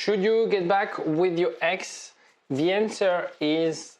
Should you get back with your ex? The answer is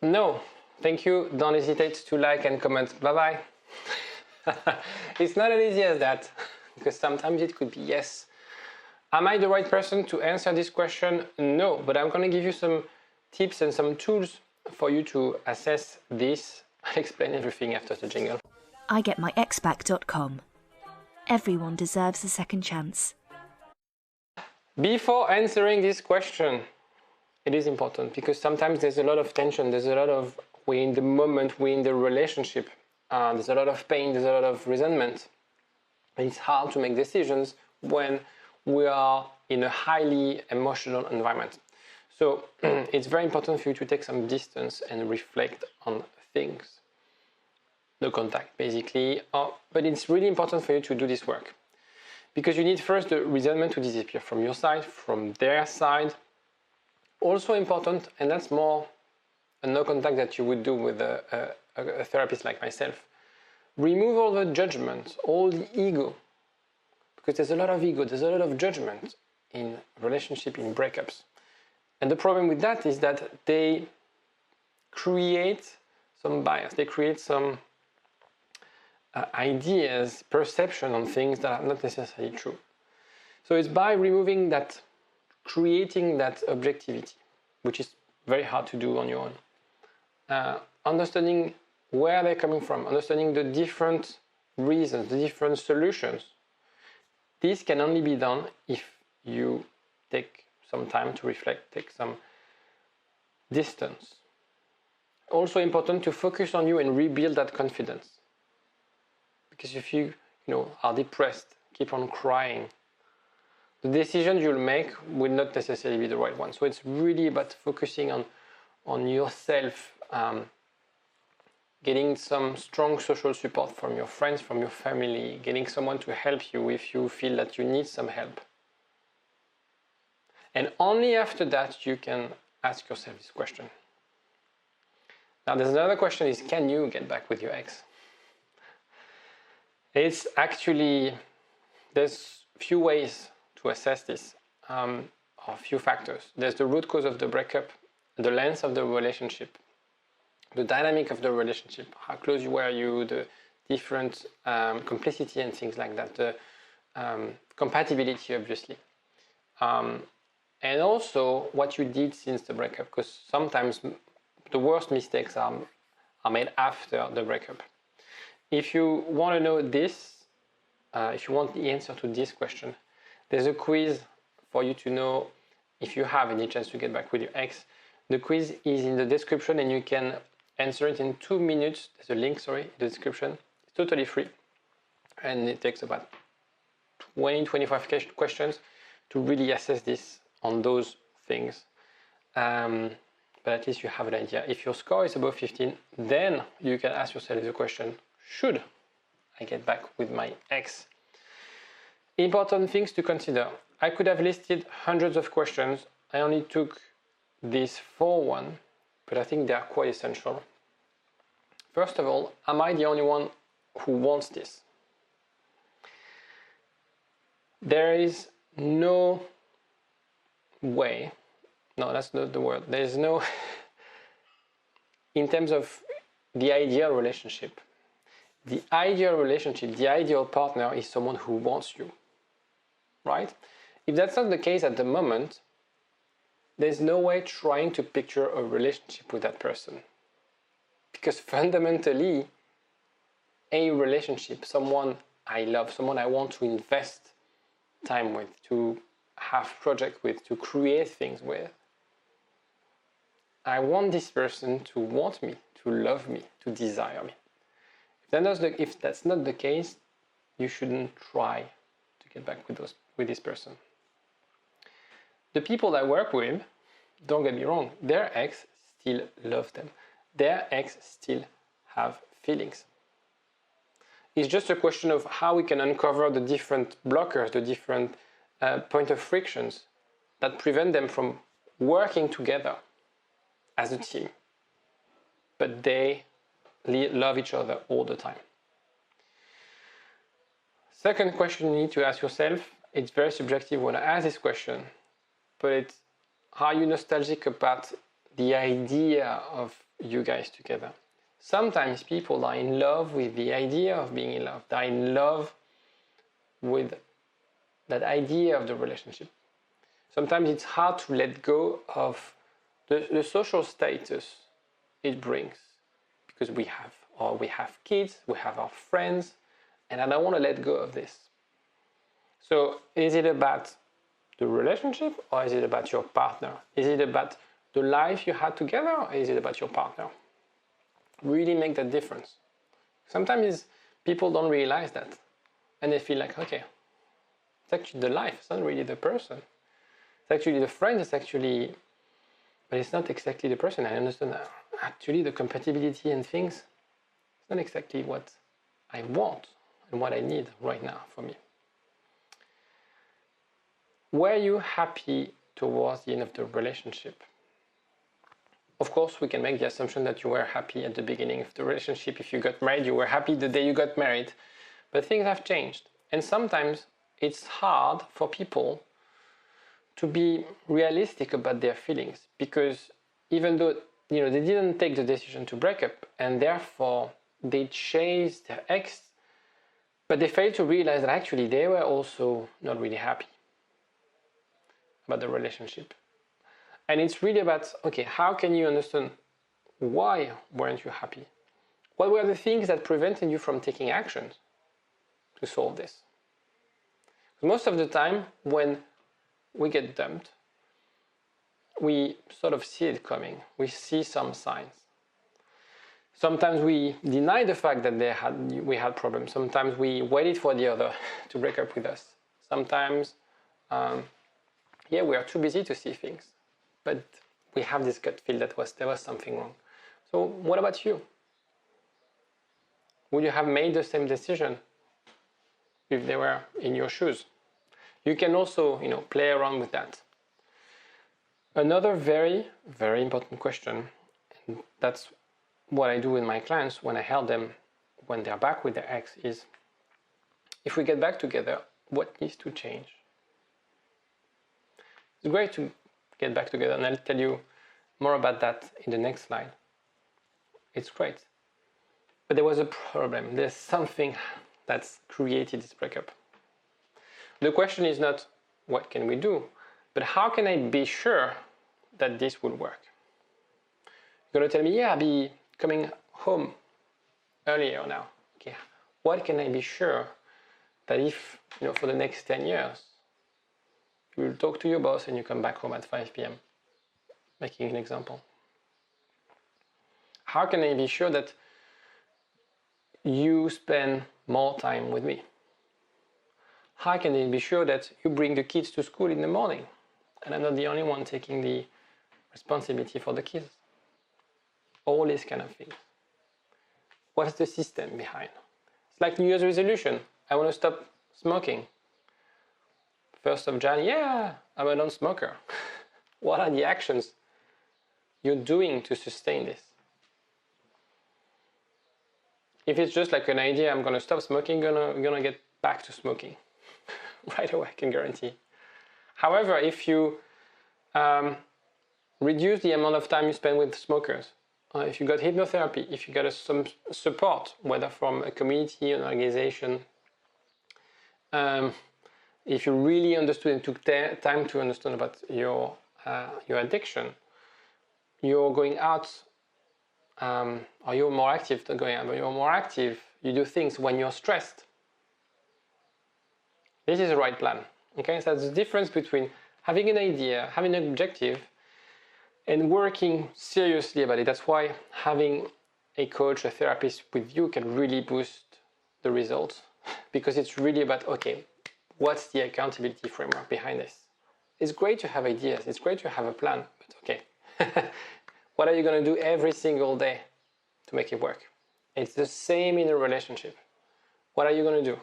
no. Thank you. Don't hesitate to like and comment. Bye-bye. It's not as easy as that, because sometimes it could be yes. Am I the right person to answer this question? No, but I'm going to give you some tips and some tools for you to assess this. I'll explain everything after the jingle. IGetMyExBack.com. Everyone deserves a second chance. Before answering this question, it is important because sometimes there's a lot of tension, there's a lot of, we're in the moment, we're in the relationship, there's a lot of pain, there's a lot of resentment. It's hard to make decisions when we are in a highly emotional environment. So it's very important for you to take some distance and reflect on things. No contact, basically. But it's really important for you to do this work, because you need first the resentment to disappear from your side, from their side. Also important, and that's more a no contact that you would do with a therapist like myself. Remove all the judgment, all the ego, because there's a lot of ego, there's a lot of judgment in relationship, in breakups. And the problem with that is that they create some bias, they create some ideas, perception on things that are not necessarily true. So it's by removing that, creating that objectivity, which is very hard to do on your own. Understanding where they're coming from, understanding the different reasons, the different solutions. This can only be done if you take some time to reflect, take some distance. Also important to focus on you and rebuild that confidence. Because if you are depressed, keep on crying, the decisions you'll make will not necessarily be the right one. So it's really about focusing on yourself, getting some strong social support from your friends, from your family, getting someone to help you if you feel that you need some help. And only after that you can ask yourself this question. Now there's another question is, can you get back with your ex? It's actually, there's few ways to assess this, or few factors. There's the root cause of the breakup, the length of the relationship, the dynamic of the relationship, how close were you, the different complicity and things like that, the compatibility obviously. And also what you did since the breakup, because sometimes the worst mistakes are made after the breakup. If you want to know this, if you want the answer to this question, there's a quiz for you to know if you have any chance to get back with your ex. The quiz is in the description and you can answer it in 2 minutes. There's a link, in the description. It's totally free. And it takes about 20-25 questions to really assess this on those things. But at least you have an idea. If your score is above 15, then you can ask yourself the question, should I get back with my ex? Important things to consider. I could have listed hundreds of questions. I only took these 4 but I think they are quite essential. First of all, am I the only one who wants this? There is no way, no, that's not the word. There is no, in terms of the ideal relationship, the ideal partner is someone who wants you, right? If that's not the case at the moment, there's no way trying to picture a relationship with that person. Because fundamentally, a relationship, someone I love, someone I want to invest time with, to have projects with, to create things with, I want this person to want me, to love me, to desire me. If that's not the case, you shouldn't try to get back with this person. The people I work with, don't get me wrong, their ex still love them. Their ex still have feelings. It's just a question of how we can uncover the different blockers, the different point of frictions that prevent them from working together as a team. But they love each other all the time. Second question you need to ask yourself, it's very subjective when I ask this question. but it's, are you nostalgic about the idea of you guys together? Sometimes people are in love with the idea of being in love. They're in love with that idea of the relationship. Sometimes it's hard to let go of the social status it brings, because we have kids, we have our friends, and I don't want to let go of this. So is it about the relationship, or is it about your partner? Is it about the life you had together, or is it about your partner? Really make that difference. Sometimes people don't realize that, and they feel like, okay, it's actually the life, it's not really the person. It's actually the friend, but it's not exactly the person. I understand that actually the compatibility and things, it's not exactly what I want and what I need right now for me. Were you happy towards the end of the relationship? Of course, we can make the assumption that you were happy at the beginning of the relationship. If you got married, you were happy the day you got married. But things have changed. And sometimes it's hard for people to be realistic about their feelings, because even though they didn't take the decision to break up and therefore they chased their ex, but they failed to realize that actually they were also not really happy about the relationship. And it's really about, okay, how can you understand why weren't you happy? What were the things that prevented you from taking actions to solve this? Most of the time, when we get dumped, we sort of see it coming. We see some signs. Sometimes we deny the fact that we had problems. Sometimes we waited for the other to break up with us. Sometimes, we are too busy to see things. But we have this gut feel that there was something wrong. So what about you? Would you have made the same decision if they were in your shoes? You can also, play around with that. Another very, very important question, and that's what I do with my clients when I help them when they're back with their ex, is if we get back together, what needs to change? It's great to get back together, and I'll tell you more about that in the next slide. It's great. But there was a problem. There's something that's created this breakup. The question is not what can we do, but how can I be sure that this will work? You're going to tell me, I'll be coming home earlier now. Okay, what can I be sure that if, for the next 10 years, you will talk to your boss and you come back home at 5 p.m., making an example. How can I be sure that you spend more time with me? How can I be sure that you bring the kids to school in the morning and I'm not the only one taking the responsibility for the kids? All these kind of things. What's the system behind? It's like New Year's resolution. I want to stop smoking. 1st of January, I'm a non-smoker. What are the actions you're doing to sustain this? If it's just like an idea, I'm going to stop smoking, I'm going to get back to smoking. Right away, I can guarantee. However, if you reduce the amount of time you spend with smokers, if you got hypnotherapy, if you got some support, whether from a community, an organization, if you really understood and took time to understand about your addiction, you're going out, or you're more active, not going out, but you're more active, you do things when you're stressed. This is the right plan. Okay, so that's the difference between having an idea, having an objective, and working seriously about it. That's why having a coach, a therapist with you can really boost the results, because it's really about, okay, what's the accountability framework behind this? It's great to have ideas, it's great to have a plan, but okay, what are you going to do every single day to make it work? It's the same in a relationship. What are you going to do?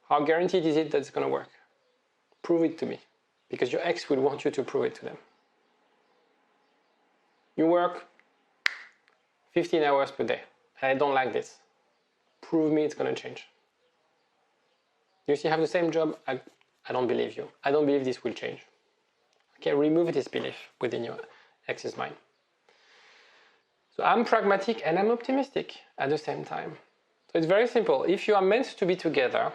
How guaranteed is it that it's going to work? Prove it to me, because your ex will want you to prove it to them. You work 15 hours per day. I don't like this. Prove me it's going to change. You still have the same job. I don't believe you. I don't believe this will change. Okay, remove this belief within your ex's mind. So I'm pragmatic and I'm optimistic at the same time. So it's very simple. If you are meant to be together,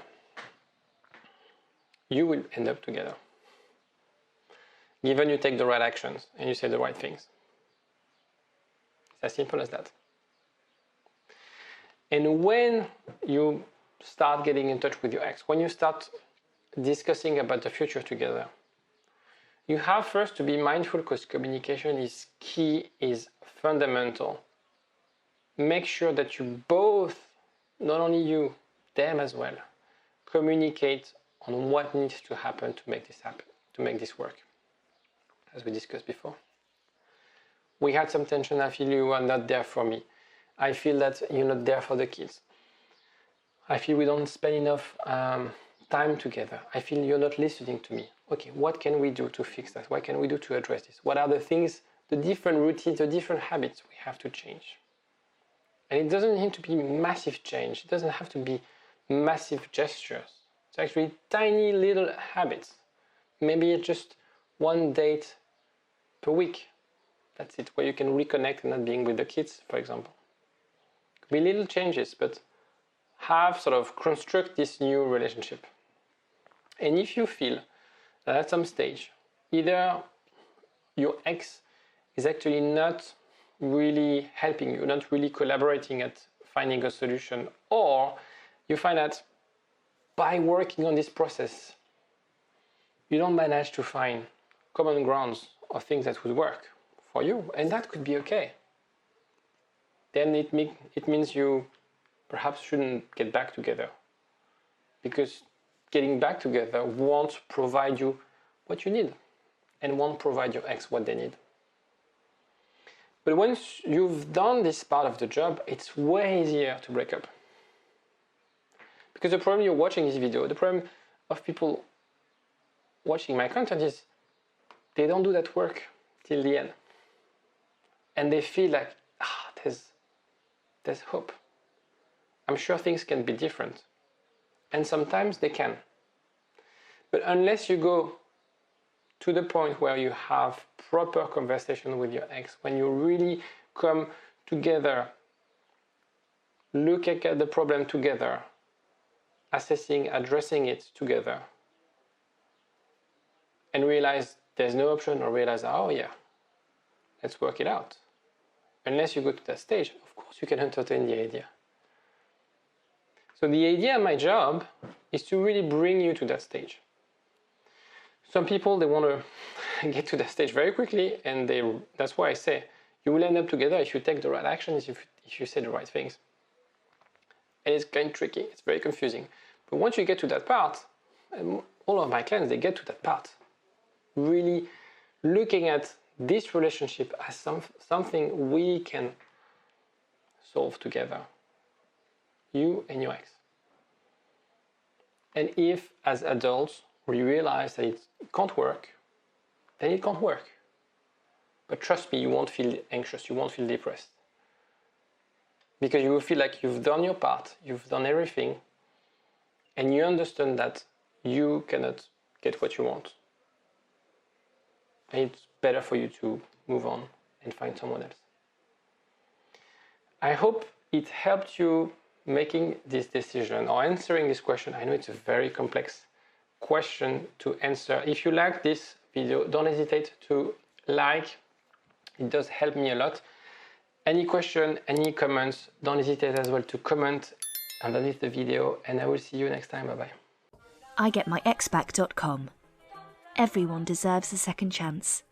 you will end up together. Given you take the right actions and you say the right things. It's as simple as that. And when you start getting in touch with your ex, when you start discussing about the future together, you have first to be mindful because communication is key, is fundamental. Make sure that you both, not only you, them as well, communicate on what needs to happen, to make this work, as we discussed before. We had some tension. I feel you are not there for me. I feel that you're not there for the kids. I feel we don't spend enough time together. I feel you're not listening to me. Okay, what can we do to fix that? What can we do to address this? What are the things, the different routines, the different habits we have to change? And it doesn't need to be massive change. It doesn't have to be massive gestures. It's actually tiny little habits. Maybe just one date per week. That's it, where you can reconnect and not being with the kids, for example. Could be little changes, but construct this new relationship. And if you feel that at some stage, either your ex is actually not really helping you, not really collaborating at finding a solution, or you find that by working on this process, you don't manage to find common grounds or things that would work for you, and that could be okay. Then it means you perhaps shouldn't get back together, because getting back together won't provide you what you need and won't provide your ex what they need. But once you've done this part of the job, it's way easier to break up. Because the problem you're watching this video, the problem of people watching my content is they don't do that work till the end. And they feel like, there's hope. I'm sure things can be different. And sometimes they can. But unless you go to the point where you have proper conversation with your ex, when you really come together, look at the problem together, addressing it together, and realize there's no option, or realize, let's work it out. Unless you go to that stage, of course you can entertain the idea. So the idea, my job, is to really bring you to that stage. Some people, they want to get to that stage very quickly, and that's why I say you will end up together if you take the right actions, if you say the right things. And it's kind of tricky, it's very confusing. But once you get to that part, and all of my clients, they get to that part, really looking at this relationship as something we can solve together, you and your ex. And if, as adults, we realize that it can't work, then it can't work. But trust me, you won't feel anxious, you won't feel depressed. Because you will feel like you've done your part, you've done everything, and you understand that you cannot get what you want. And it's better for you to move on and find someone else. I hope it helped you making this decision or answering this question. I know it's a very complex question to answer. If you like this video, don't hesitate to like. It does help me a lot. Any question, any comments, don't hesitate as well to comment underneath the video, and I will see you next time. Bye-bye. IGetMyExBack.com. Everyone deserves a second chance.